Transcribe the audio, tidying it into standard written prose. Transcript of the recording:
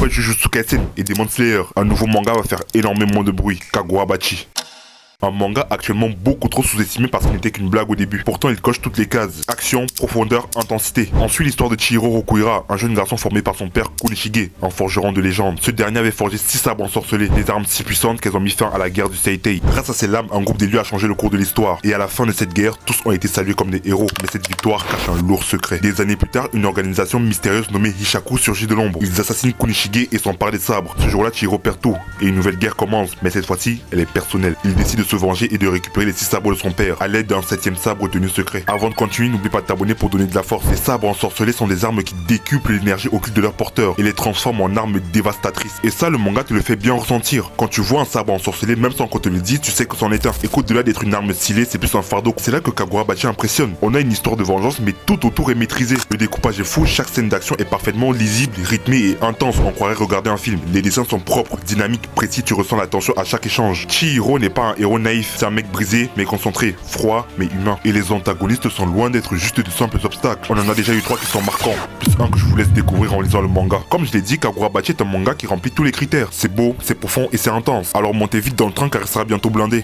Après Jujutsu Kaisen et Demon Slayer, un nouveau manga va faire énormément de bruit, Kagurabachi. Un manga actuellement beaucoup trop sous-estimé parce qu'il n'était qu'une blague au début. Pourtant, il coche toutes les cases. Action, profondeur, intensité. On suit l'histoire de Chihiro Rokuhira, un jeune garçon formé par son père Kunishige, un forgeron de légende. Ce dernier avait forgé 6 sabres ensorcelés, des armes si puissantes qu'elles ont mis fin à la guerre du Seitei. Grâce à ces lames, un groupe d'élus a changé le cours de l'histoire. Et à la fin de cette guerre, tous ont été salués comme des héros. Mais cette victoire cache un lourd secret. Des années plus tard, une organisation mystérieuse nommée Hishaku surgit de l'ombre. Ils assassinent Kunishige et s'emparent des sabres. Ce jour-là, Chihiro perd tout. Et une nouvelle guerre commence. Mais cette fois-ci, elle est personnelle. Il décide de se venger et de récupérer les 6 sabres de son père, à l'aide d'un 7ème sabre tenu secret. Avant de continuer, n'oublie pas de t'abonner pour donner de la force. Les sabres ensorcelés sont des armes qui décuplent l'énergie occulte de leur porteur et les transforment en armes dévastatrices. Et ça, le manga te le fait bien ressentir. Quand tu vois un sabre ensorcelé, même sans qu'on te le dise, tu sais que c'en est un. Et qu'au-delà d'être une arme scellée, c'est plus un fardeau. C'est là que Kagurabachi impressionne. On a une histoire de vengeance, mais tout autour est maîtrisé. Le découpage est fou, chaque scène d'action est parfaitement lisible, rythmée et intense. On croirait regarder un film. Les dessins sont propres, dynamiques, précis, tu ressens la tension à chaque échange. Chihiro n'est pas un héros naïf, c'est un mec brisé mais concentré, froid mais humain. Et les antagonistes sont loin d'être juste de simples obstacles. On en a déjà eu 3 qui sont marquants, plus un que je vous laisse découvrir en lisant le manga. Comme je l'ai dit, Kagurabachi est un manga qui remplit tous les critères. C'est beau, c'est profond et c'est intense. Alors montez vite dans le train car il sera bientôt blindé.